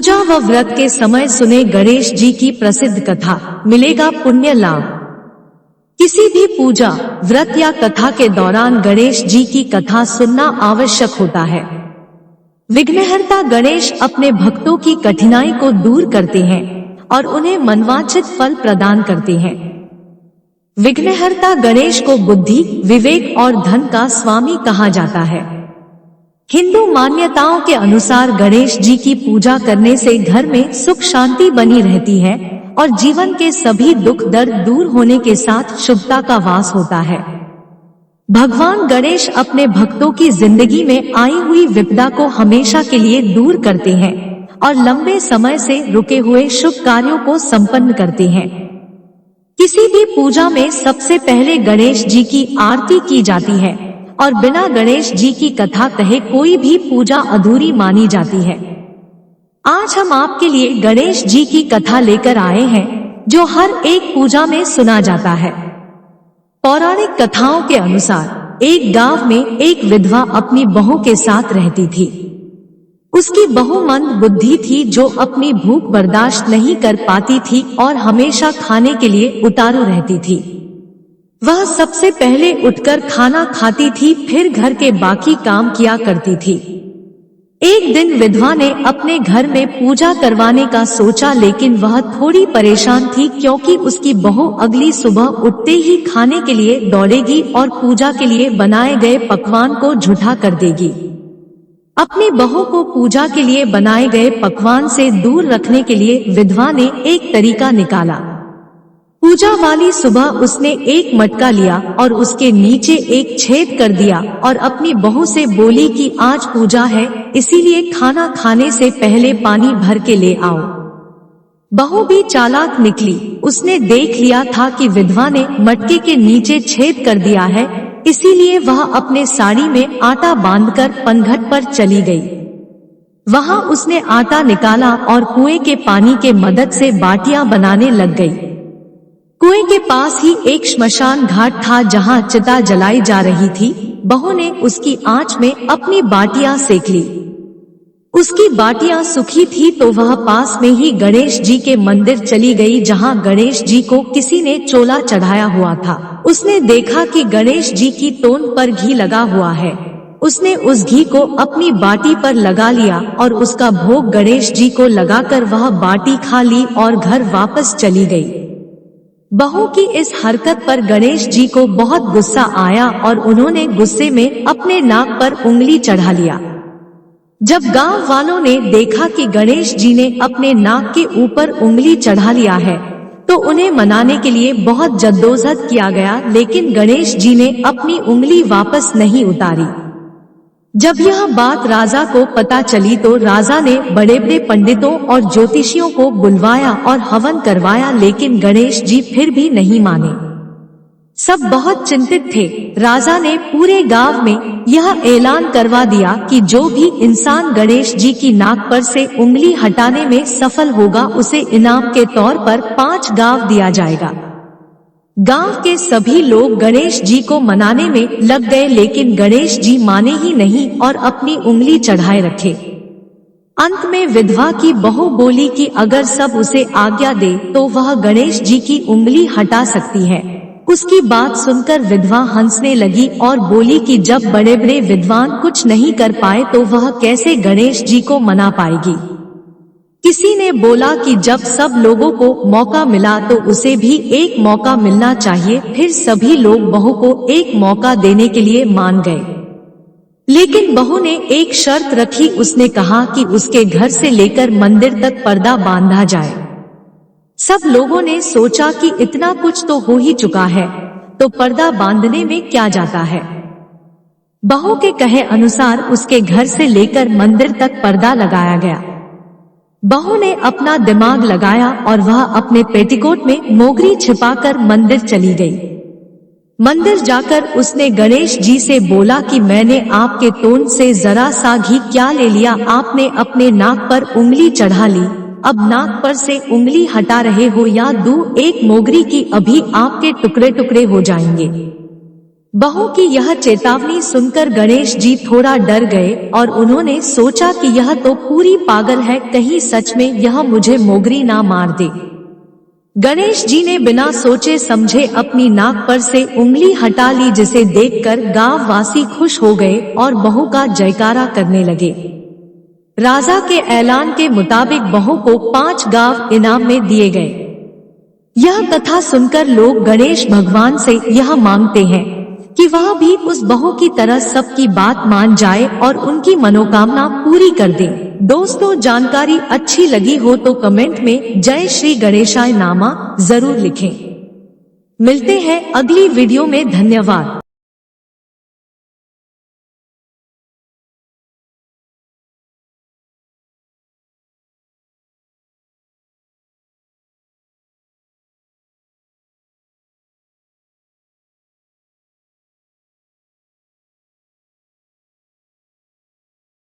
पूजा व व्रत के समय सुने गणेश जी की प्रसिद्ध कथा, मिलेगा पुण्य लाभ। किसी भी पूजा, व्रत या कथा के दौरान गणेश जी की कथा सुनना आवश्यक होता है। विघ्नहर्ता गणेश अपने भक्तों की कठिनाई को दूर करते हैं और उन्हें मनवांछित फल प्रदान करते हैं। विघ्नहर्ता गणेश को बुद्धि, विवेक और धन का स्वामी कहा जाता है। हिंदू मान्यताओं के अनुसार गणेश जी की पूजा करने से घर में सुख शांति बनी रहती है और जीवन के सभी दुख दर्द दूर होने के साथ शुभता का वास होता है। भगवान गणेश अपने भक्तों की जिंदगी में आई हुई विपदा को हमेशा के लिए दूर करते हैं और लंबे समय से रुके हुए शुभ कार्यों को संपन्न करते हैं। किसी भी पूजा में सबसे पहले गणेश जी की आरती की जाती है और बिना गणेश जी की कथा कहे कोई भी पूजा अधूरी मानी जाती है। आज हम आपके लिए गणेश जी की कथा लेकर आए हैं जो हर एक पूजा में सुना जाता है। पौराणिक कथाओं के अनुसार एक गांव में एक विधवा अपनी बहू के साथ रहती थी। उसकी बहू मंद बुद्धि थी जो अपनी भूख बर्दाश्त नहीं कर पाती थी और हमेशा खाने के लिए उतारू रहती थी। वह सबसे पहले उठकर खाना खाती थी, फिर घर के बाकी काम किया करती थी। एक दिन विधवा ने अपने घर में पूजा करवाने का सोचा, लेकिन वह थोड़ी परेशान थी क्योंकि उसकी बहू अगली सुबह उठते ही खाने के लिए दौड़ेगी और पूजा के लिए बनाए गए पकवान को झूठा कर देगी। अपनी बहू को पूजा के लिए बनाए गए पकवान से दूर रखने के लिए विधवा ने एक तरीका निकाला। पूजा वाली सुबह उसने एक मटका लिया और उसके नीचे एक छेद कर दिया और अपनी बहू से बोली कि आज पूजा है, इसीलिए खाना खाने से पहले पानी भर के ले आओ। बहू भी चालाक निकली। उसने देख लिया था कि विधवा ने मटके के नीचे छेद कर दिया है, इसीलिए वह अपने साड़ी में आटा बांधकर पनघट पर चली गई। वहां उसने आटा निकाला और कुएं के पानी के मदद से बाटियां बनाने लग गई। कुएं के पास ही एक श्मशान घाट था जहां चिता जलाई जा रही थी। बहू ने उसकी आंच में अपनी बाटियां सेक ली। उसकी बाटियां सूखी थी तो वह पास में ही गणेश जी के मंदिर चली गई जहां गणेश जी को किसी ने चोला चढ़ाया हुआ था। उसने देखा कि गणेश जी की तोन पर घी लगा हुआ है। उसने उस घी को अपनी बाटी पर लगा लिया और उसका भोग गणेश जी को लगाकर वह बाटी खा ली और घर वापस चली गई। बहू की इस हरकत पर गणेश जी को बहुत गुस्सा आया और उन्होंने गुस्से में अपने नाक पर उंगली चढ़ा लिया। जब गांव वालों ने देखा कि गणेश जी ने अपने नाक के ऊपर उंगली चढ़ा लिया है तो उन्हें मनाने के लिए बहुत जद्दोजहद किया गया, लेकिन गणेश जी ने अपनी उंगली वापस नहीं उतारी। जब यह बात राजा को पता चली तो राजा ने बड़े बड़े पंडितों और ज्योतिषियों को बुलवाया और हवन करवाया, लेकिन गणेश जी फिर भी नहीं माने। सब बहुत चिंतित थे। राजा ने पूरे गांव में यह ऐलान करवा दिया कि जो भी इंसान गणेश जी की नाक पर से उंगली हटाने में सफल होगा उसे इनाम के तौर पर 5 गांव दिया जाएगा। गांव के सभी लोग गणेश जी को मनाने में लग गए, लेकिन गणेश जी माने ही नहीं और अपनी उंगली चढ़ाए रखे। अंत में विधवा की बहू बोली कि अगर सब उसे आज्ञा दे तो वह गणेश जी की उंगली हटा सकती है। उसकी बात सुनकर विधवा हंसने लगी और बोली कि जब बड़े बड़े विद्वान कुछ नहीं कर पाए तो वह कैसे गणेश जी को मना पाएगी। किसी ने बोला कि जब सब लोगों को मौका मिला तो उसे भी एक मौका मिलना चाहिए। फिर सभी लोग बहू को एक मौका देने के लिए मान गए, लेकिन बहू ने एक शर्त रखी। उसने कहा कि उसके घर से लेकर मंदिर तक पर्दा बांधा जाए। सब लोगों ने सोचा कि इतना कुछ तो हो ही चुका है तो पर्दा बांधने में क्या जाता है। बहू के कहे अनुसार उसके घर से लेकर मंदिर तक पर्दा लगाया गया। बहू ने अपना दिमाग लगाया और वह अपने पेटीकोट में मोगरी छिपाकर मंदिर चली गई। मंदिर जाकर उसने गणेश जी से बोला कि मैंने आपके तोन से जरा सा घी क्या ले लिया, आपने अपने नाक पर उंगली चढ़ा ली। अब नाक पर से उंगली हटा रहे हो या दूं एक मोगरी की, अभी आपके टुकड़े टुकड़े हो जाएंगे। बहू की यह चेतावनी सुनकर गणेश जी थोड़ा डर गए और उन्होंने सोचा कि यह तो पूरी पागल है, कहीं सच में यह मुझे मोगरी ना मार दे। गणेश जी ने बिना सोचे समझे अपनी नाक पर से उंगली हटा ली, जिसे देखकर गांव वासी खुश हो गए और बहू का जयकारा करने लगे। राजा के ऐलान के मुताबिक बहू को 5 गांव इनाम में दिए गए। यह कथा सुनकर लोग गणेश भगवान से यह मांगते हैं कि वह भी उस बहू की तरह सबकी बात मान जाए और उनकी मनोकामना पूरी कर दे। दोस्तों, जानकारी अच्छी लगी हो तो कमेंट में जय श्री गणेशाय नामा जरूर लिखें। मिलते हैं अगली वीडियो में। धन्यवाद।